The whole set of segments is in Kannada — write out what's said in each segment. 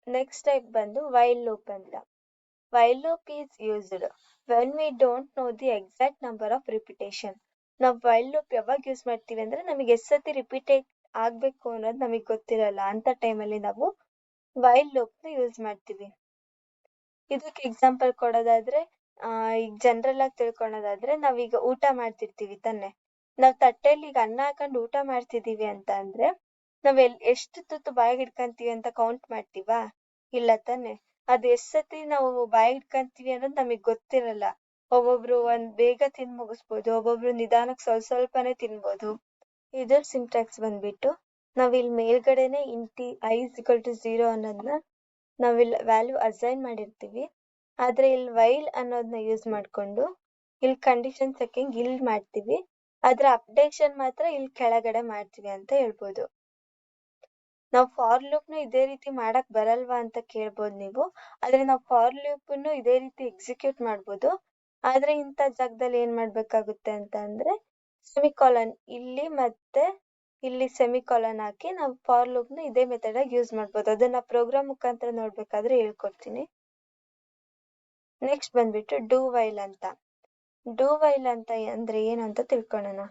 ನೆಕ್ಸ್ಟ್ ಟೈಪ್ ಬಂದು ವೈಲ್ ಲೂಪ್ ಅಂತ. While loop is used when we don't know the exact number of repetition. ನಾವು ವೈಲ್ ಲೂಪ್ ಯಾವಾಗ ಯೂಸ್ ಮಾಡ್ತೀವಿ ಅಂದ್ರೆ ನಮಗೆ ಎಷ್ಟು ಸತಿ ರಿಪೀಟೇಟ್ ಆಗ್ಬೇಕು ಅನ್ನೋದು ನಮಗೆ ಗೊತ್ತಿರಲ್ಲ, ಅಂತ ಟೈಮಲ್ಲಿ ನಾವು ವೈಲ್ ಲೂಪ್ನ ಯೂಸ್ ಮಾಡ್ತೀವಿ. ಇದಕ್ಕೆ ಎಕ್ಸಾಂಪಲ್ ಕೊಡೋದಾದ್ರೆ ಈಗ ಜನರಲ್ ಆಗಿ ತಿಳ್ಕೊಳೋದಾದ್ರೆ, ನಾವೀಗ ಊಟ ಮಾಡ್ತಿರ್ತೀವಿ ತಾನೆ, ನಾವ್ ತಟ್ಟೆಯಲ್ಲಿ ಈಗ ಅನ್ನ ಹಾಕೊಂಡು ಊಟ ಮಾಡ್ತಿದೀವಿ ಅಂತ ಅಂದ್ರೆ ನಾವ್ ಎಷ್ಟು ತುತ್ತು ಬಾಯಿಗೆ ಇಟ್ಕೊಂತೀವಿ ಅಂತ ಕೌಂಟ್ ಮಾಡ್ತೀವಾ? ಇಲ್ಲ ತಾನೆ. ಅದ್ ಎಷ್ಟ್ ಸತಿ ನಾವು ಬಾಯಿಗೆ ಇಟ್ಕೊಂತೀವಿ ಅನ್ನೋದು ನಮಗ್ ಗೊತ್ತಿರಲ್ಲ. ಒಬ್ಬೊಬ್ರು ಬೇಗ ತಿಂದ್ ಮುಗಿಸ್ಬೋದು, ಒಬ್ಬೊಬ್ರು ನಿಧಾನಕ್ಕೆ ಸ್ವಲ್ಪನೇ ತಿನ್ಬೋದು. ಇದ್ರ ಸಿಂಟ್ಯಾಕ್ಸ್ ಬಂದ್ಬಿಟ್ಟು ನಾವಿಲ್ಲಿ ಮೇಲ್ಗಡೆನೆ i = 0 ಅನ್ನೋದನ್ನ ನಾವಿಲ್ಲಿ ವ್ಯಾಲ್ಯೂ ಅಸೈನ್ ಮಾಡಿರ್ತೀವಿ. ಆದ್ರೆ ಇಲ್ಲಿ ವೈಲ್ ಅನ್ನೋದನ್ನ ಯೂಸ್ ಮಾಡ್ಕೊಂಡು ಇಲ್ಲಿ ಕಂಡೀಷನ್ ಚೆಕಿಂಗ್ ಇಲ್ಲಿ ಮಾಡ್ತೀವಿ, ಅದ್ರ ಅಪ್ಡೇಷನ್ ಮಾತ್ರ ಇಲ್ಲಿ ಕೆಳಗಡೆ ಮಾಡ್ತೀವಿ ಅಂತ ಹೇಳ್ಬೋದು. ನಾವು ಫಾರ್ ಲೂಪ್ ನ ಇದೇ ರೀತಿ ಮಾಡಕ್ ಬರಲ್ವಾ ಅಂತ ಕೇಳ್ಬೋದು ನೀವು. ಆದ್ರೆ ನಾವು ಫಾರ್ ಲೂಪ್ ನು ಇದೇ ರೀತಿ ಎಕ್ಸಿಕ್ಯೂಟ್ ಮಾಡ್ಬೋದು. ಆದ್ರೆ ಇಂಥ ಜಾಗದಲ್ಲಿ ಏನ್ ಮಾಡ್ಬೇಕಾಗುತ್ತೆ ಅಂತ ಅಂದ್ರೆ ಸೆಮಿಕಾಲನ್ ಇಲ್ಲಿ ಮತ್ತೆ ಇಲ್ಲಿ ಸೆಮಿಕಾಲನ್ ಹಾಕಿ ನಾವು ಫಾರ್ ಲೂಪ್ ನ ಇದೇ ಮೆಥಡ್ ಆಗಿ ಯೂಸ್ ಮಾಡ್ಬೋದು. ಅದನ್ನ ಪ್ರೋಗ್ರಾಮ್ ಮುಖಾಂತರ ನೋಡ್ಬೇಕಾದ್ರೆ ಹೇಳ್ಕೊಡ್ತೀನಿ. ನೆಕ್ಸ್ಟ್ ಬಂದ್ಬಿಟ್ಟು ಡೂ ವೈಲ್ ಅಂತ. ಡೂ ವೈಲ್ ಅಂತ ಅಂದ್ರೆ ಏನು ಅಂತ ತಿಳ್ಕೊಳ್ಳೋಣ.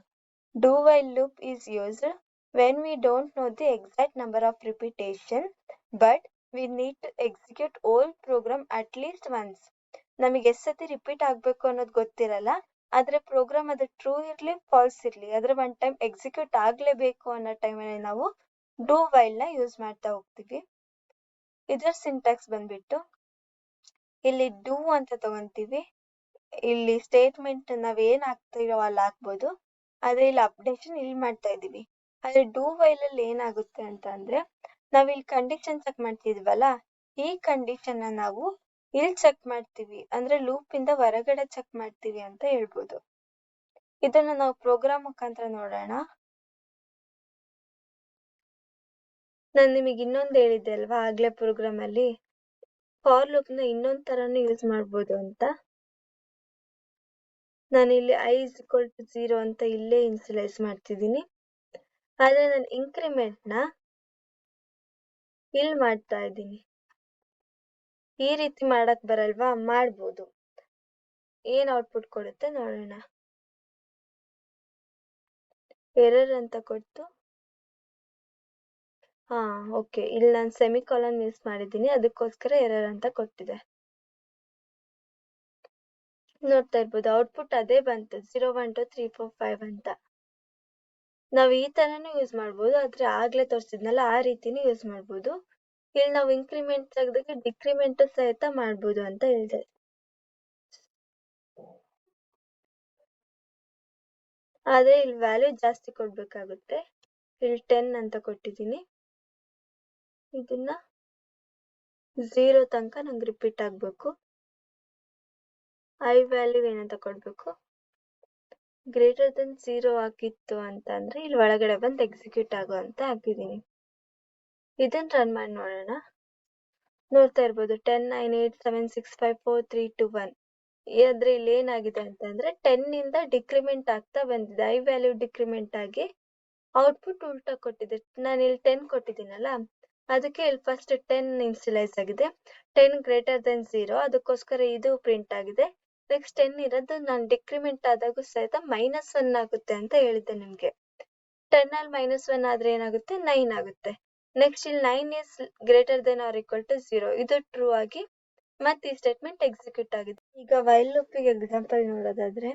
Do while loop is used when we don't know the exact number of repetition but we need to execute whole program at least once. ನಮಗೆ ಎಷ್ಟು ಸತಿ ರಿಪೀಟ್ ಆಗ್ಬೇಕು ಅನ್ನೋದು ಗೊತ್ತಿರಲ್ಲ, ಆದ್ರೆ ಪ್ರೋಗ್ರಾಮ್ ಅದು ಟ್ರೂ ಇರ್ಲಿ ಫಾಲ್ಸ್ ಇರ್ಲಿ ಆದ್ರೆ ಒನ್ ಟೈಮ್ ಎಕ್ಸಿಕ್ಯೂಟ್ ಆಗ್ಲೇಬೇಕು ಅನ್ನೋ ಟೈಮಲ್ಲಿ ನಾವು ಡೂ ವೈಲ್ ನ ಯೂಸ್ ಮಾಡ್ತಾ ಹೋಗ್ತೀವಿ. ಇದರ ಸಿಂಟ್ಯಾಕ್ಸ್ ಬಂದ್ಬಿಟ್ಟು ಇಲ್ಲಿ ಡೂ ಅಂತ ತಗೊಂತೀವಿ, ಇಲ್ಲಿ ಸ್ಟೇಟ್ಮೆಂಟ್ ನಾವ್ ಏನ್ ಹಾಕ್ತಿರೋ ಅಲ್ಲಿ ಹಾಕ್ಬೋದು, ಆದ್ರೆ ಇಲ್ಲಿ ಅಪ್ಡೇಷನ್ ಇಲ್ಲಿ ಮಾಡ್ತಾ ಇದೀವಿ. ಆದ್ರೆ ಡೂ ವೈಲ್ ಅಲ್ಲಿ ಏನಾಗುತ್ತೆ ಅಂತ ಅಂದ್ರೆ ನಾವ್ ಇಲ್ಲಿ ಕಂಡೀಷನ್ ಚೆಕ್ ಮಾಡ್ತಿದ್ವಲ್ಲ, ಈ ಕಂಡೀಷನ್ ನಾವು ಇಲ್ಲಿ ಚೆಕ್ ಮಾಡ್ತೀವಿ, ಅಂದ್ರೆ ಲೂಪ್ ಇಂದ ಹೊರಗಡೆ ಚೆಕ್ ಮಾಡ್ತೀವಿ ಅಂತ ಹೇಳ್ಬೋದು. ಇದನ್ನ ನಾವು ಪ್ರೋಗ್ರಾಮ್ ಮುಖಾಂತರ ನೋಡೋಣ. ನಾನು ನಿಮಗೆ ಇನ್ನೊಂದು ಹೇಳಿದ್ದೆ ಅಲ್ವಾ ಆಗ್ಲೇ ಪ್ರೋಗ್ರಾಮ್ ಅಲ್ಲಿ, ಫಾರ್ ಲೂಪ್ ನ ಇನ್ನೊಂದ್ ತರಾನು ಯೂಸ್ ಮಾಡ್ಬೋದು ಅಂತ. ನಾನಿಲ್ಲಿ i = 0 ಅಂತ ಇಲ್ಲೇ ಇನ್ಸಿಲೈಸ್ ಮಾಡ್ತಿದ್ದೀನಿ, ಆದ್ರೆ ನಾನು ಇನ್ಕ್ರಿಮೆಂಟ್ ನ ಇಲ್ಲಿ ಮಾಡ್ತಾ ಇದ್ದೀನಿ. ಈ ರೀತಿ ಮಾಡಕ್ ಬರಲ್ವಾ? ಮಾಡ್ಬೋದು. ಏನ್ ಔಟ್ಪುಟ್ ಕೊಡುತ್ತೆ ನೋಡೋಣ. ಎರರ್ ಅಂತ ಕೊಟ್ಟು ಓಕೆ, ಇಲ್ಲಿ ನಾನು ಸೆಮಿಕಾಲನ್ ಯೂಸ್ ಮಾಡಿದ್ದೀನಿ, ಅದಕ್ಕೋಸ್ಕರ ಎರರ್ ಅಂತ ಕೊಟ್ಟಿದೆ. ನೋಡ್ತಾ ಇರ್ಬೋದು ಔಟ್ಪುಟ್ ಅದೇ ಬಂತು 0 1 2 3 4 5 ಅಂತ. ನಾವ್ ಈ ತರಾನು ಯೂಸ್ ಮಾಡ್ಬೋದು, ಆದ್ರೆ ಆಗ್ಲೇ ತೋರಿಸಿದ್ನಲ್ಲ ಆ ರೀತಿನೂ ಯೂಸ್ ಮಾಡ್ಬೋದು. ಇಲ್ಲಿ ನಾವು ಇನ್ಕ್ರಿಮೆಂಟ್ ತೆಗೆದಾಗ ಡಿಕ್ರಿಮೆಂಟ್ ಸಹಿತ ಮಾಡ್ಬೋದು ಅಂತ ಹೇಳಿದೆ. ಆದ್ರೆ ಇಲ್ಲಿ ವ್ಯಾಲ್ಯೂ ಜಾಸ್ತಿ ಕೊಡ್ಬೇಕಾಗುತ್ತೆ. ಇಲ್ಲಿ 10 ಅಂತ ಕೊಟ್ಟಿದ್ದೀನಿ, ಇದನ್ನ 0 ತನಕ ನಂಗೆ ರಿಪೀಟ್ ಆಗ್ಬೇಕು. i ವ್ಯಾಲ್ಯೂ ಏನಂತ ಕೊಡ್ಬೇಕು, >0 ಆಗಿತ್ತು ಅಂತ ಅಂದ್ರೆ ಇಲ್ಲಿ ಒಳಗಡೆ ಬಂದು ಎಕ್ಸಿಕ್ಯೂಟ್ ಆಗೋ ಅಂತ ಹಾಕಿದೀನಿ. ಇದನ್ನ ರನ್ ಮಾಡಿ ನೋಡೋಣ. ನೋಡ್ತಾ ಇರ್ಬೋದು 10 9 8 7 6 5 4 3 2 1. ಆದ್ರೆ ಇಲ್ಲಿ ಏನಾಗಿದೆ ಅಂತಂದ್ರೆ 10 ಇಂದ ಡಿಕ್ರಿಮೆಂಟ್ ಆಗ್ತಾ ಬಂದಿದೆ, i ವ್ಯಾಲ್ಯೂ ಡಿಕ್ರಿಮೆಂಟ್ ಆಗಿ ಔಟ್ಪುಟ್ ಉಲ್ಟಾ ಕೊಟ್ಟಿದೆ. ನಾನು ಇಲ್ಲಿ 10 ಕೊಟ್ಟಿದ್ದೀನಲ್ಲ, ಅದಕ್ಕೆ ಇಲ್ಲಿ ಫಸ್ಟ್ 10 ಇನ್ಸಿಲೈಸ್ ಆಗಿದೆ, 10 >0 ಅದಕ್ಕೋಸ್ಕರ ಇದು ಪ್ರಿಂಟ್ ಆಗಿದೆ. ನೆಕ್ಸ್ಟ್ 10 ಇರೋದು ನಾನು ಡಿಕ್ರಿಮೆಂಟ್ ಆದಾಗೂ ಸಹಿತ -1 ಆಗುತ್ತೆ ಅಂತ ಹೇಳಿದ್ದೆ ನಿಮ್ಗೆ. 10 ಅಲ್ಲಿ -1 ಆದ್ರೆ ಏನಾಗುತ್ತೆ, 9 ಆಗುತ್ತೆ. ನೆಕ್ಸ್ಟ್ ಇಲ್ಲಿ 9 is > 0, ಇದು ಟ್ರೂ ಆಗಿ ಮತ್ತೆ ಈ ಸ್ಟೇಟ್ಮೆಂಟ್ ಎಕ್ಸಿಕ್ಯೂಟ್ ಆಗಿದೆ. ಈಗ ವೈಲ್ ಲೂಪಿಗೆ ಎಕ್ಸಾಂಪಲ್ ನೋಡೋದಾದ್ರೆ,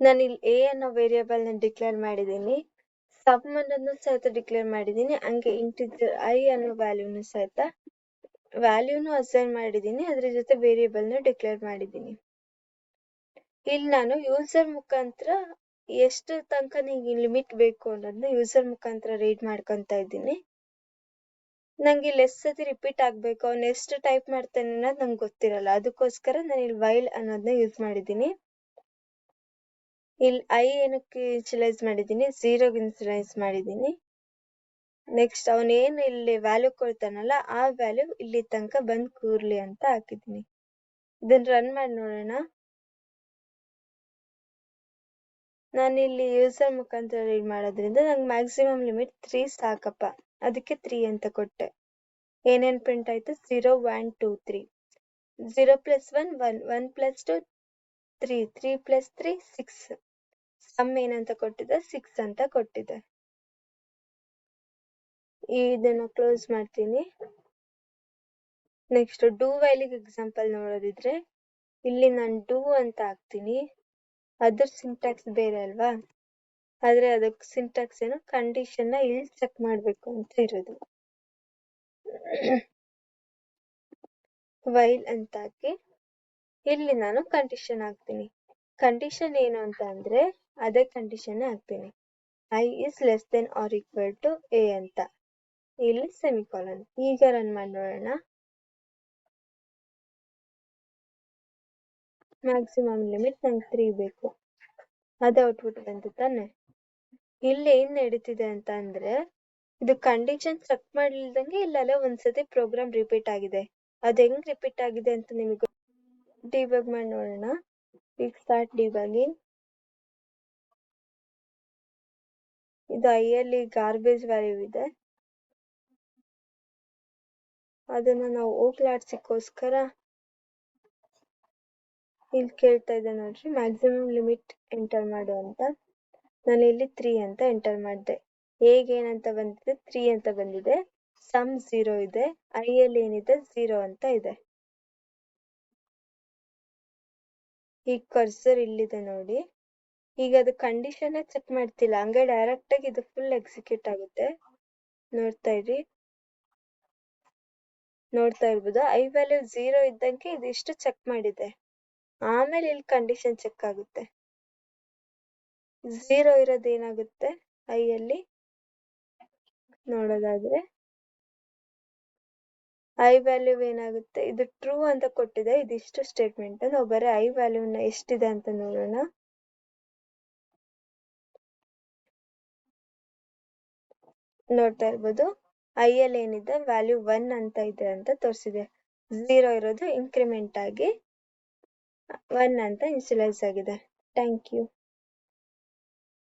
ನಾನು ಇಲ್ಲಿ a ಅನ್ನೋ ವೇರಿಯೇಬಲ್ ನ ಡಿಕ್ಲೇರ್ ಮಾಡಿದ್ದೀನಿ, ಸಮ್ ಅನ್ನೋದನ್ನು ಸಹಿತ ಡಿಕ್ಲೇರ್ ಮಾಡಿದ್ದೀನಿ, ಹಂಗೆ ಇಂಟಿಜರ್ i ಅನ್ನೋ ವ್ಯಾಲ್ಯೂನು ಸಹಿತ ವ್ಯಾಲ್ಯೂನು ಅಸೈನ್ ಮಾಡಿದ್ದೀನಿ, ಅದ್ರ ಜೊತೆ ವೇರಿಯೇಬಲ್ ನ ಡಿಕ್ಲೇರ್ ಮಾಡಿದ್ದೀನಿ. ಇಲ್ಲಿ ನಾನು ಯೂಸರ್ ಮುಖಾಂತರ ಎಷ್ಟು ತನಕ ನಿಂಗೆ ಲಿಮಿಟ್ ಬೇಕು ಅನ್ನೋದನ್ನ ಯೂಸರ್ ಮುಖಾಂತರ ರೀಡ್ ಮಾಡ್ಕೊಂತ ಇದ್ದೀನಿ. ನಂಗೆ ಇಲ್ಲಿ ಎಷ್ಟು ಸತಿ ರಿಪೀಟ್ ಆಗ್ಬೇಕು, ಅವ್ನು ಎಷ್ಟು ಟೈಪ್ ಮಾಡ್ತಾನೆ ಅನ್ನೋದು ನಂಗೆ ಗೊತ್ತಿರಲ್ಲ, ಅದಕ್ಕೋಸ್ಕರ ನಾನು ಇಲ್ಲಿ ವೈಲ್ ಅನ್ನೋದನ್ನ ಯೂಸ್ ಮಾಡಿದ್ದೀನಿ. ಇಲ್ಲಿ i ಏನಕ್ಕೆ ಇನ್ಸಿಲೈಸ್ ಮಾಡಿದ್ದೀನಿ, 0 ಇನ್ಸಿಲೈಸ್ ಮಾಡಿದ್ದೀನಿ. ನೆಕ್ಸ್ಟ್ ಅವನೇನು ಇಲ್ಲಿ ವ್ಯಾಲ್ಯೂ ಕೊಡ್ತಾನಲ್ಲ ಆ ವ್ಯಾಲ್ಯೂ ಇಲ್ಲಿ ತನಕ ಬಂದ್ ಕೂರ್ಲಿ ಅಂತ ಹಾಕಿದ್ದೀನಿ. ಇದನ್ನ ರನ್ ಮಾಡಿ ನೋಡೋಣ. ನಾನಿಲ್ಲಿ ಯೂಸರ್ ಮುಖಾಂತರ ರೀಡ್ ಮಾಡೋದ್ರಿಂದ ನಂಗೆ ಮ್ಯಾಕ್ಸಿಮಮ್ ಲಿಮಿಟ್ 3 ಸಾಕಪ್ಪ, ಅದಕ್ಕೆ 3 ಅಂತ ಕೊಟ್ಟೆ. ಏನೇನ್ ಪ್ರಿಂಟ್ ಆಯ್ತು 0 1 2 3 0 plus 1 1 1 plus 2 3 3 plus 3 6 ಸಮ್ ಏನಂತ ಕೊಟ್ಟಿದೆ 6 ಅಂತ ಕೊಟ್ಟಿದೆ. ಇದನ್ನ ಕ್ಲೋಸ್ ಮಾಡ್ತೀನಿ. ನೆಕ್ಸ್ಟ್ ಡೂ ವೈಲಿಗೆ ಎಕ್ಸಾಂಪಲ್ ನೋಡೋದಿದ್ರೆ ಇಲ್ಲಿ ನಾನು ಡೂ ಅಂತ ಹಾಕ್ತೀನಿ. ಅದ್ರ ಸಿಂಟ್ಯಾಕ್ಸ್ ಬೇರೆ ಅಲ್ವಾ, ಆದ್ರೆ ಅದಕ್ಕೆ ಸಿಂಟ್ಯಾಕ್ಸ್ ಏನು ಕಂಡೀಷನ್ ಇಲ್ಲಿ ಚೆಕ್ ಮಾಡ್ಬೇಕು ಅಂತ ಇರೋದು. ವೈಲ್ ಅಂತ ಹಾಕಿ ಇಲ್ಲಿ ನಾನು ಕಂಡೀಷನ್ ಹಾಕ್ತೀನಿ. ಕಂಡೀಷನ್ ಏನು ಅಂತ ಅಂದ್ರೆ ಅದೇ ಕಂಡೀಷನ್ ಹಾಕ್ತೀನಿ. I is less than or equal to A ಅಂತ, ಇಲ್ಲಿ ಸೆಮಿಕಾಲನ್. ಈಗ ರನ್ ಮಾಡಿ ನೋಡೋಣ. ಮ್ಯಾಕ್ಸಿಮಮ್ ಲಿಮಿಟ್ ನಂಗೆ 3 ಬೇಕು, ಅದು ಔಟ್ಪುಟ್ ಬಂತು ತಾನೆ. ಇಲ್ಲಿ ಏನ್ ನಡೀತಿದೆ ಅಂತ ಅಂದ್ರೆ ಇದು ಕಂಡೀಷನ್ ಚೆಕ್ ಮಾಡಿಲ್ದಂಗೆ ಇಲ್ಲಲ್ಲೇ ಒಂದ್ಸತಿ ಪ್ರೋಗ್ರಾಮ್ ರಿಪೀಟ್ ಆಗಿದೆ. ಅದ್ ಹೆಂಗ್ ರಿಪೀಟ್ ಆಗಿದೆ ಅಂತ ನಿಮಗೆ ಡಿಬಗ್ ಮಾಡಿ ನೋಡೋಣ. ಈಗ ಸ್ಟಾರ್ಟ್ ಡಿಬಗಿಂಗ್. ಇದು ಐಯಲ್ಲಿ ಗಾರ್ಬೇಜ್ ವ್ಯಾಲ್ಯೂ ಇದೆ, ಅದನ್ನ ನಾವು ಹೋಗ್ಲಾಡ್ಸಿಕ್ಕೋಸ್ಕರ ಇಲ್ಲಿ ಕೇಳ್ತಾ ಇದೆ ನೋಡ್ರಿ, ಮ್ಯಾಕ್ಸಿಮಮ್ ಲಿಮಿಟ್ ಎಂಟರ್ ಮಾಡು ಅಂತ. ನಾನು ಇಲ್ಲಿ 3 ಅಂತ ಎಂಟರ್ ಮಾಡಿದೆ. ಹೇಗೆ ಏನಂತ ಬಂದಿದೆ 3 ಅಂತ ಬಂದಿದೆ. ಸಮ್ 0 ಇದೆ, ಐಯಲ್ಲಿ ಏನಿದೆ 0 ಅಂತ ಇದೆ. ಈಗ ಕರ್ಸರ್ ಇಲ್ಲಿದೆ ನೋಡಿ. ಈಗ ಅದು ಕಂಡೀಷನ್ ಚೆಕ್ ಮಾಡ್ತಿಲ್ಲ, ಹಂಗೆ ಡೈರೆಕ್ಟ್ ಆಗಿ ಇದು ಫುಲ್ ಎಕ್ಸಿಕ್ಯೂಟ್ ಆಗುತ್ತೆ. ನೋಡ್ತಾ ಇರ್ಬೋದು ಐ ವ್ಯಾಲ್ಯೂ 0 ಇದ್ದಂಗೆ ಇದಿಷ್ಟು ಚೆಕ್ ಮಾಡಿದೆ. ಆಮೇಲೆ ಇಲ್ಲಿ ಕಂಡೀಷನ್ ಚೆಕ್ ಆಗುತ್ತೆ. 0 ಇರೋದು ಏನಾಗುತ್ತೆ ಐಯಲ್ಲಿ ನೋಡೋದಾದ್ರೆ ಐ ವ್ಯಾಲ್ಯೂ ಏನಾಗುತ್ತೆ, ಇದು ಟ್ರೂ ಅಂತ ಕೊಟ್ಟಿದೆ. ಇದಿಷ್ಟು ಸ್ಟೇಟ್ಮೆಂಟ್. ನಾವು ಬರೀ ಐ ವ್ಯಾಲ್ಯೂನ ಎಷ್ಟಿದೆ ಅಂತ ನೋಡೋಣ. ನೋಡ್ತಾ ಇರ್ಬೋದು ಐಯಲ್ಲಿ ಏನಿದೆ ವ್ಯಾಲ್ಯೂ 1 ಅಂತ ಇದೆ ಅಂತ ತೋರಿಸಿದೆ. 0 ಇರೋದು ಇನ್ಕ್ರಿಮೆಂಟ್ ಆಗಿ 1 ಅಂತ ಇನ್ಶಿಯಲೈಸ್ ಆಗಿದೆ. Thank you.